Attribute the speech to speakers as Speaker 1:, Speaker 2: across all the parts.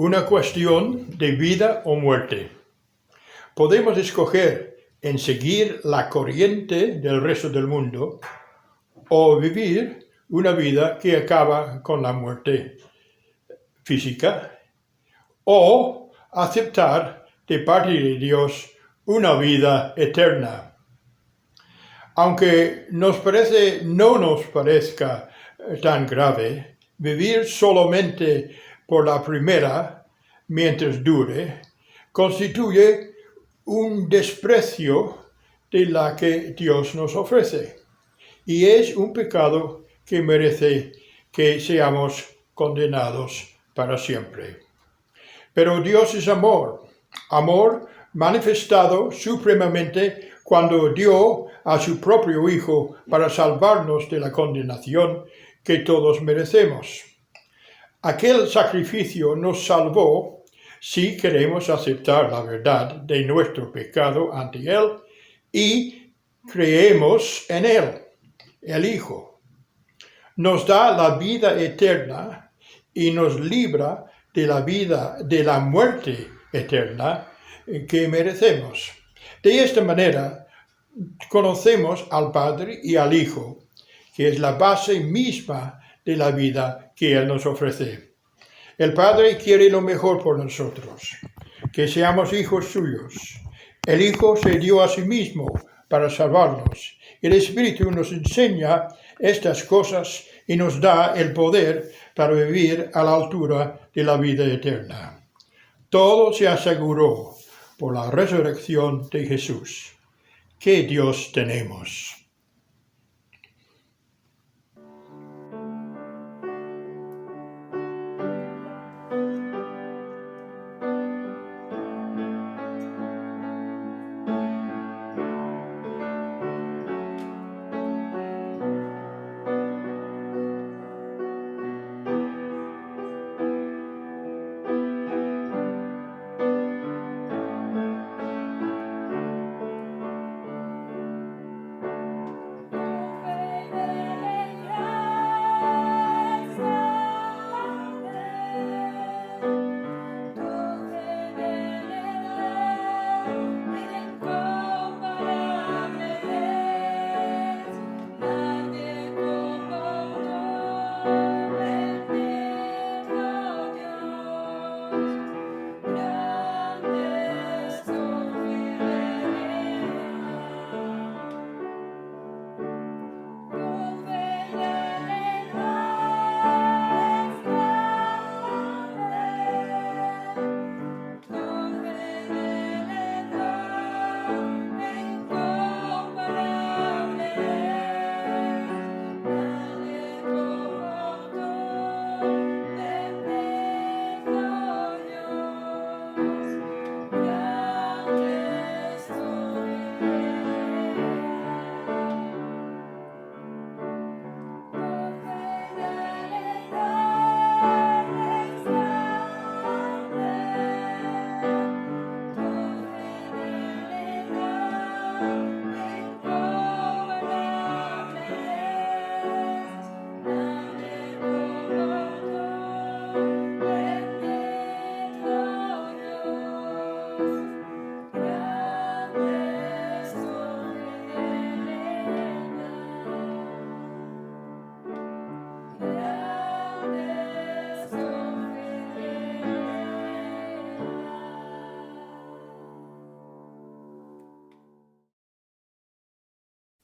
Speaker 1: una cuestión de vida o muerte. Podemos escoger en seguir la corriente del resto del mundo o vivir una vida que acaba con la muerte física, o aceptar de parte de Dios una vida eterna. Aunque no nos parezca tan grave, vivir solamente por la primera, mientras dure, constituye un desprecio de la que Dios nos ofrece, y es un pecado que merece que seamos condenados para siempre. Pero Dios es amor manifestado supremamente cuando dio a su propio Hijo para salvarnos de la condenación que todos merecemos. Aquel sacrificio nos salvó si queremos aceptar la verdad de nuestro pecado ante Él y creemos en Él, el Hijo. Nos da la vida eterna y nos libra de la muerte eterna que merecemos. De esta manera conocemos al Padre y al Hijo, que es la base misma de la vida que Él nos ofrece. El Padre quiere lo mejor por nosotros, que seamos hijos suyos. El Hijo se dio a sí mismo para salvarnos. El Espíritu nos enseña estas cosas y nos da el poder para vivir a la altura de la vida eterna. Todo se aseguró por la resurrección de Jesús. ¡Qué Dios tenemos!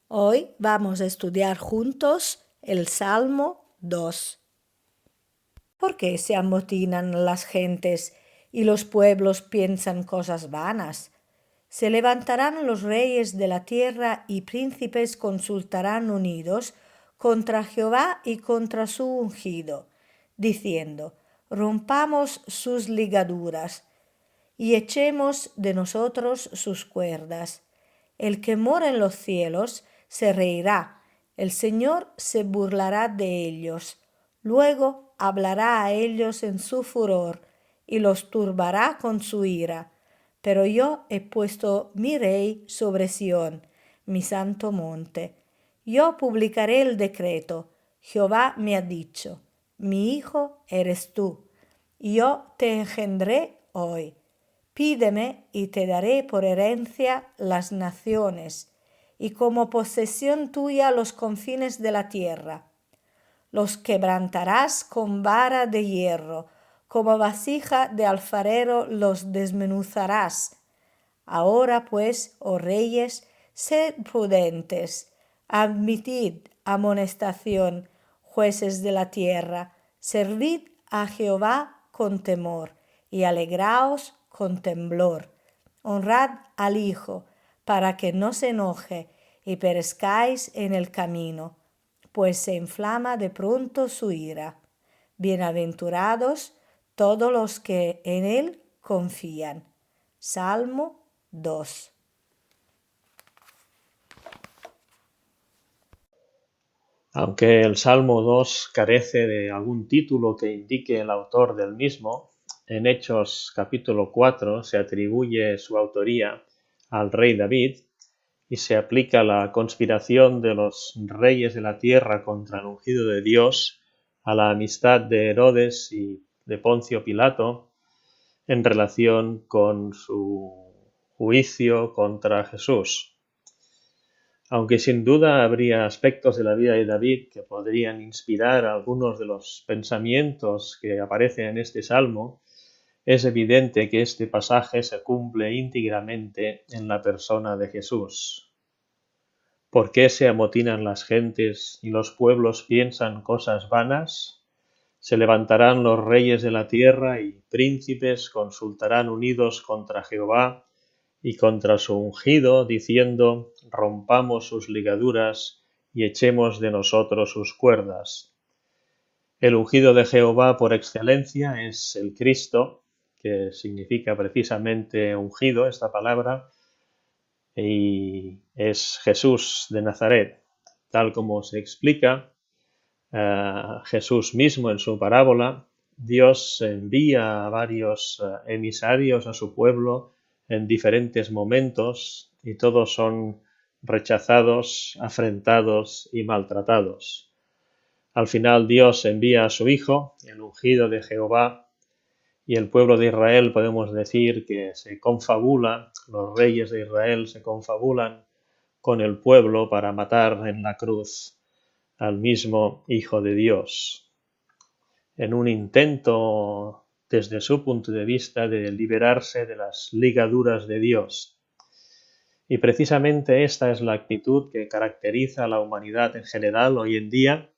Speaker 2: Hoy vamos a estudiar juntos el Salmo 2. ¿Por qué se amotinan las gentes y los pueblos piensan cosas vanas? Se levantarán los reyes de la tierra y príncipes consultarán unidos contra Jehová y contra su ungido, diciendo: rompamos sus ligaduras y echemos de nosotros sus cuerdas. El que mora en los cielos se reirá, el Señor se burlará de ellos. Luego hablará a ellos en su furor y los turbará con su ira. Pero yo he puesto mi rey sobre Sión, mi santo monte. Yo publicaré el decreto. Jehová me ha dicho: mi hijo eres tú. Yo te engendré hoy. Pídeme y te daré por herencia las naciones, y como posesión tuya los confines de la tierra. Los quebrantarás con vara de hierro, como vasija de alfarero los desmenuzarás. Ahora pues, oh reyes, sed prudentes, admitid amonestación, jueces de la tierra, servid a Jehová con temor y alegraos con temblor. Honrad al Hijo, para que no se enoje y perezcáis en el camino, pues se inflama de pronto su ira. Bienaventurados todos los que en él confían. Salmo 2.
Speaker 3: Aunque el Salmo 2 carece de algún título que indique el autor del mismo, en Hechos capítulo 4 se atribuye su autoría al rey David y se aplica la conspiración de los reyes de la tierra contra el ungido de Dios a la amistad de Herodes y de Poncio Pilato en relación con su juicio contra Jesús. Aunque sin duda habría aspectos de la vida de David que podrían inspirar algunos de los pensamientos que aparecen en este salmo, es evidente que este pasaje se cumple íntegramente en la persona de Jesús. ¿Por qué se amotinan las gentes y los pueblos piensan cosas vanas? Se levantarán los reyes de la tierra y príncipes consultarán unidos contra Jehová y contra su ungido, diciendo: rompamos sus ligaduras y echemos de nosotros sus cuerdas. El ungido de Jehová por excelencia es el Cristo, que significa precisamente ungido esta palabra, y es Jesús de Nazaret, tal como se explica Jesús mismo en su parábola. Dios envía a varios emisarios a su pueblo en diferentes momentos y todos son rechazados, afrentados y maltratados. Al final Dios envía a su Hijo, el ungido de Jehová, y el pueblo de Israel podemos decir que se confabula, los reyes de Israel se confabulan con el pueblo para matar en la cruz al mismo Hijo de Dios, en un intento, desde su punto de vista, de liberarse de las ligaduras de Dios. Y precisamente esta es la actitud que caracteriza a la humanidad en general hoy en día.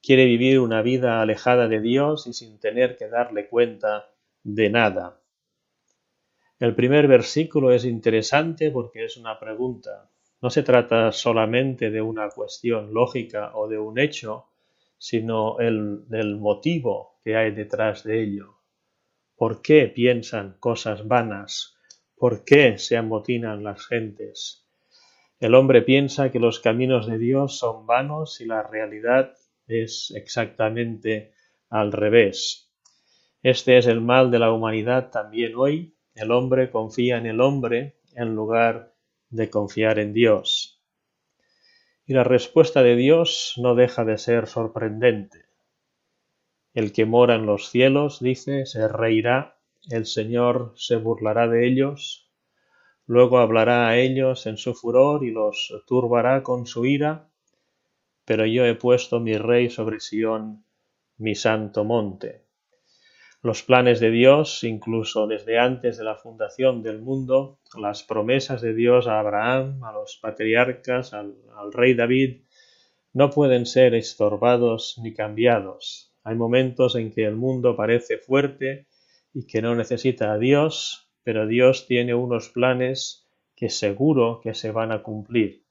Speaker 3: Quiere vivir una vida alejada de Dios y sin tener que darle cuenta de nada. El primer versículo es interesante porque es una pregunta. No se trata solamente de una cuestión lógica o de un hecho, sino del motivo que hay detrás de ello. ¿Por qué piensan cosas vanas? ¿Por qué se amotinan las gentes? El hombre piensa que los caminos de Dios son vanos y la realidad es exactamente al revés. Este es el mal de la humanidad también hoy. El hombre confía en el hombre en lugar de confiar en Dios. Y la respuesta de Dios no deja de ser sorprendente. El que mora en los cielos, dice, se reirá, el Señor se burlará de ellos, luego hablará a ellos en su furor y los turbará con su ira, pero yo he puesto mi rey sobre Sión, mi santo monte. Los planes de Dios, incluso desde antes de la fundación del mundo, las promesas de Dios a Abraham, a los patriarcas, al rey David, no pueden ser estorbados ni cambiados. Hay momentos en que el mundo parece fuerte y que no necesita a Dios, pero Dios tiene unos planes que seguro que se van a cumplir.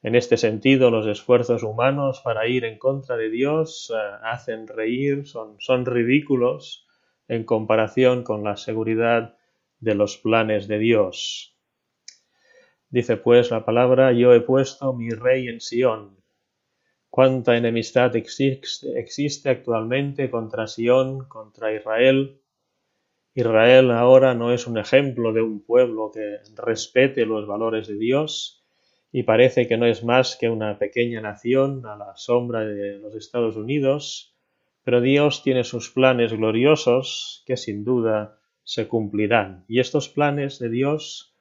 Speaker 3: En este sentido, los esfuerzos humanos para ir en contra de Dios hacen reír, son ridículos en comparación con la seguridad de los planes de Dios. Dice pues la palabra: yo he puesto mi rey en Sión. ¿Cuánta enemistad existe actualmente contra Sión, contra Israel? Israel ahora no es un ejemplo de un pueblo que respete los valores de Dios, y parece que no es más que una pequeña nación a la sombra de los Estados Unidos, Pero Dios tiene sus planes gloriosos que sin duda se cumplirán. Y estos planes de Dios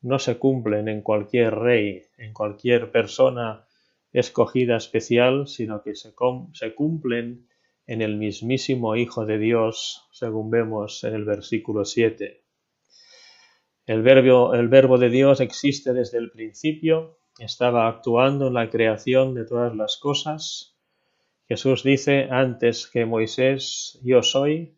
Speaker 3: no se cumplen en cualquier rey, en cualquier persona escogida especial, sino que se cumplen en el mismísimo Hijo de Dios, según vemos en el versículo 7. El verbo de Dios existe desde el principio, estaba actuando en la creación de todas las cosas. Jesús dice, antes que Moisés, yo soy,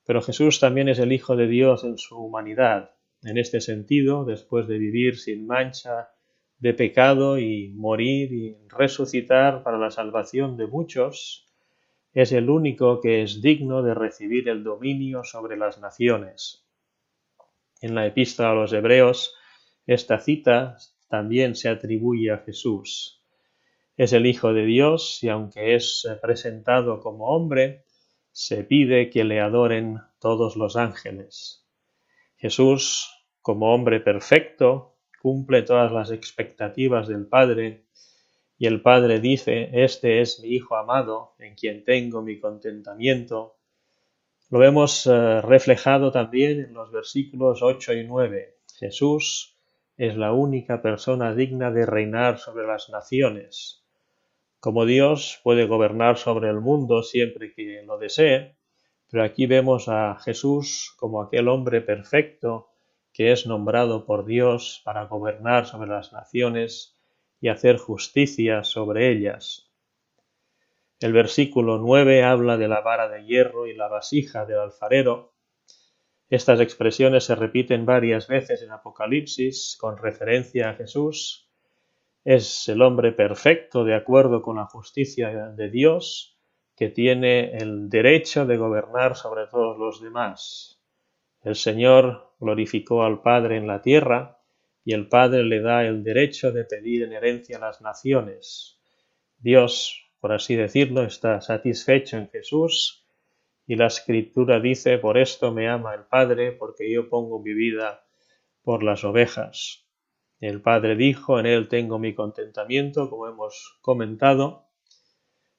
Speaker 3: pero Jesús también es el Hijo de Dios en su humanidad. En este sentido, después de vivir sin mancha de pecado y morir y resucitar para la salvación de muchos, es el único que es digno de recibir el dominio sobre las naciones. En la epístola a los Hebreos, esta cita también se atribuye a Jesús. Es el Hijo de Dios y aunque es presentado como hombre, se pide que le adoren todos los ángeles. Jesús, como hombre perfecto, cumple todas las expectativas del Padre y el Padre dice, este es mi Hijo amado, en quien tengo mi contentamiento. Lo vemos reflejado también en los versículos 8 y 9. Jesús es la única persona digna de reinar sobre las naciones. Como Dios puede gobernar sobre el mundo siempre que lo desee, pero aquí vemos a Jesús como aquel hombre perfecto que es nombrado por Dios para gobernar sobre las naciones y hacer justicia sobre ellas. El versículo 9 habla de la vara de hierro y la vasija del alfarero. Estas expresiones se repiten varias veces en Apocalipsis con referencia a Jesús. Es el hombre perfecto de acuerdo con la justicia de Dios que tiene el derecho de gobernar sobre todos los demás. El Señor glorificó al Padre en la tierra y el Padre le da el derecho de pedir en herencia a las naciones. Dios, por así decirlo, está satisfecho en Jesús y la Escritura dice, por esto me ama el Padre, porque yo pongo mi vida por las ovejas. El Padre dijo, en él tengo mi contentamiento, como hemos comentado,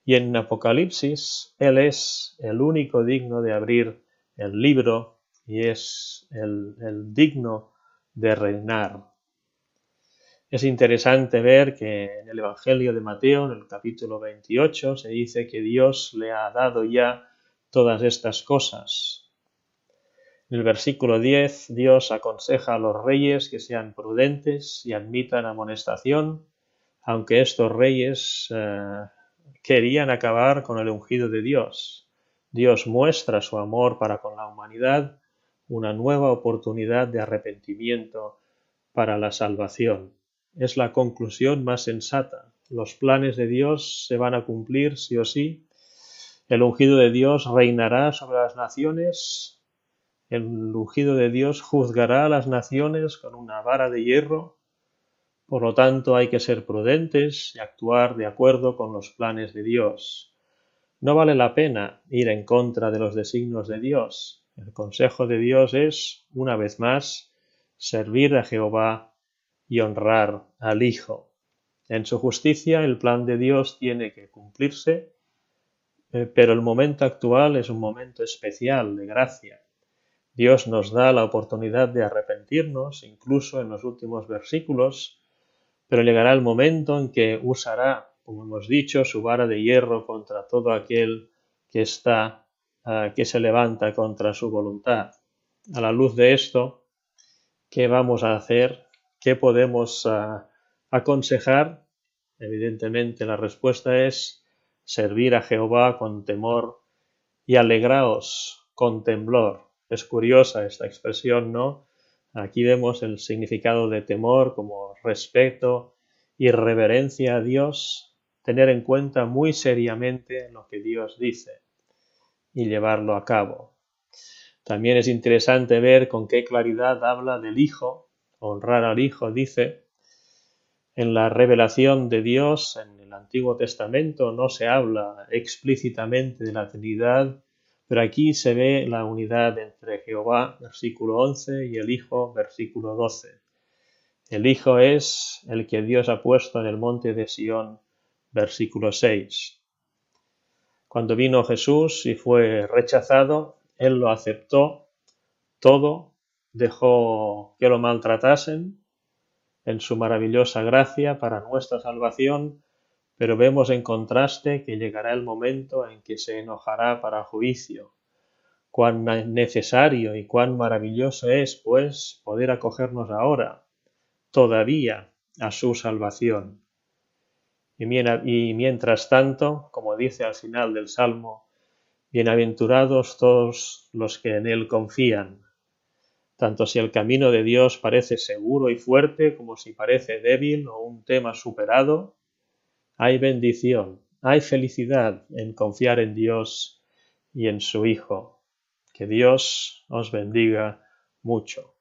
Speaker 3: y en Apocalipsis él es el único digno de abrir el libro y es el digno de reinar. Es interesante ver que en el Evangelio de Mateo, en el capítulo 28, se dice que Dios le ha dado ya todas estas cosas. En el versículo 10, Dios aconseja a los reyes que sean prudentes y admitan amonestación, aunque estos reyes querían acabar con el ungido de Dios. Dios muestra su amor para con la humanidad, una nueva oportunidad de arrepentimiento para la salvación. Es la conclusión más sensata. Los planes de Dios se van a cumplir sí o sí. El ungido de Dios reinará sobre las naciones. El ungido de Dios juzgará a las naciones con una vara de hierro. Por lo tanto, hay que ser prudentes y actuar de acuerdo con los planes de Dios. No vale la pena ir en contra de los designios de Dios. El consejo de Dios es, una vez más, servir a Jehová y honrar al Hijo. En su justicia, el plan de Dios tiene que cumplirse, pero el momento actual es un momento especial de gracia. Dios nos da la oportunidad de arrepentirnos, incluso en los últimos versículos, pero llegará el momento en que usará, como hemos dicho, su vara de hierro contra todo aquel que se levanta contra su voluntad. A la luz de esto, ¿qué vamos a hacer? ¿Qué podemos aconsejar? Evidentemente la respuesta es servir a Jehová con temor y alegraos con temblor. Es curiosa esta expresión, ¿no? Aquí vemos el significado de temor como respeto y reverencia a Dios, tener en cuenta muy seriamente lo que Dios dice y llevarlo a cabo. También es interesante ver con qué claridad habla del Hijo, honrar al Hijo, dice. En la revelación de Dios en el Antiguo Testamento no se habla explícitamente de la Trinidad, pero aquí se ve la unidad entre Jehová, versículo 11, y el Hijo, versículo 12. El Hijo es el que Dios ha puesto en el monte de Sión, versículo 6. Cuando vino Jesús y fue rechazado, Él lo aceptó todo, dejó que lo maltratasen en su maravillosa gracia para nuestra salvación, pero vemos en contraste que llegará el momento en que se enojará para juicio. Cuán necesario y cuán maravilloso es, pues, poder acogernos ahora, todavía, a su salvación. Y mientras tanto, como dice al final del Salmo, bienaventurados todos los que en Él confían. Tanto si el camino de Dios parece seguro y fuerte como si parece débil o un tema superado, hay bendición, hay felicidad en confiar en Dios y en su Hijo. Que Dios os bendiga mucho.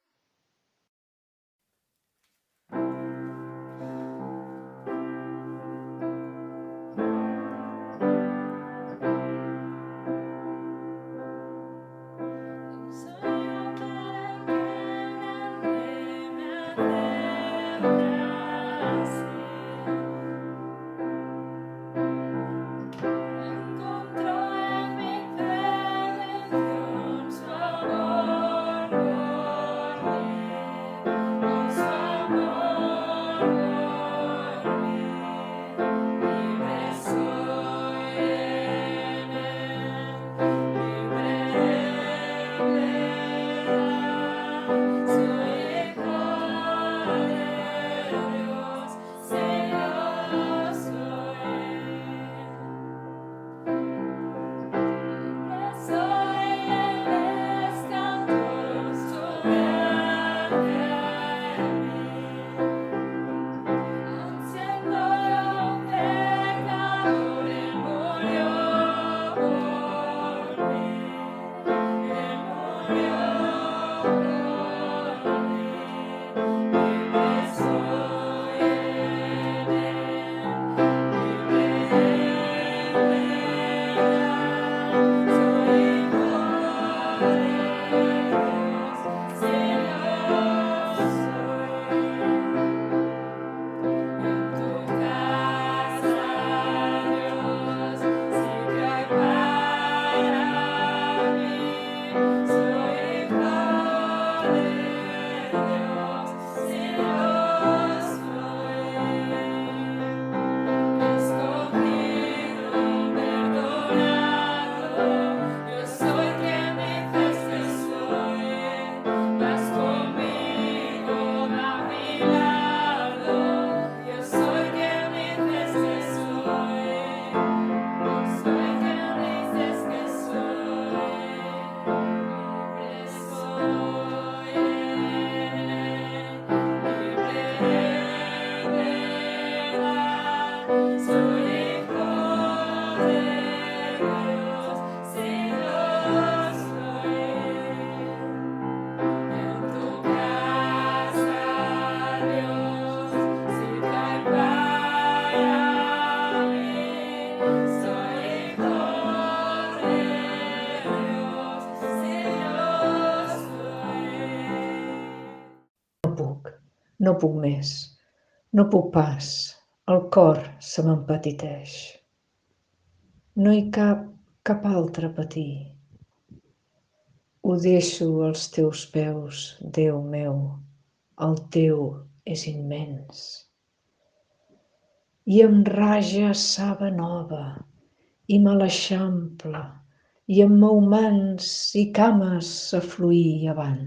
Speaker 4: No puc més, no puc pas, el cor se m'empetiteix. No hi cap altre patir. Ho deixo als teus peus, Déu meu, el teu és immens. I em raja saba nova, i me l'eixampla, i em mou mans i cames a fluir avant.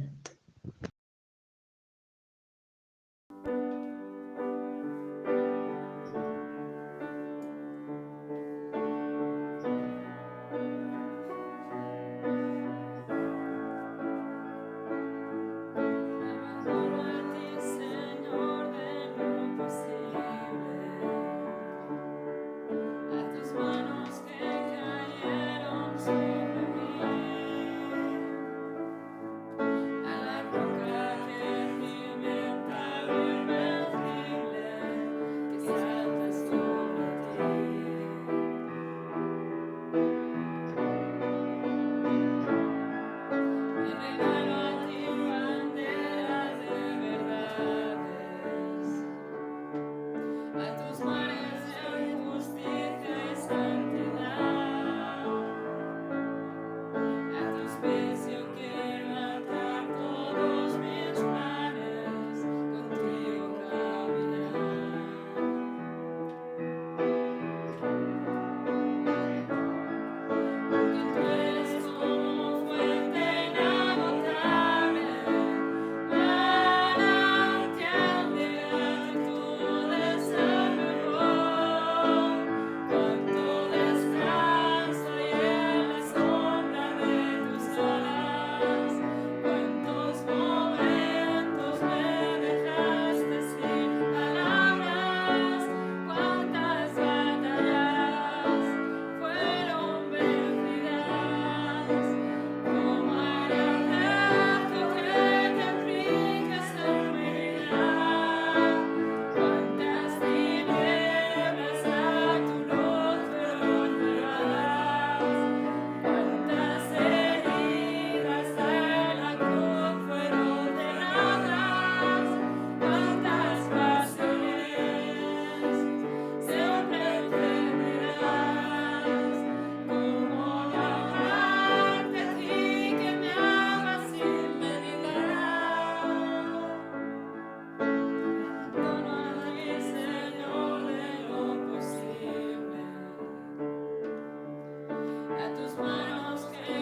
Speaker 5: a tus manos queremos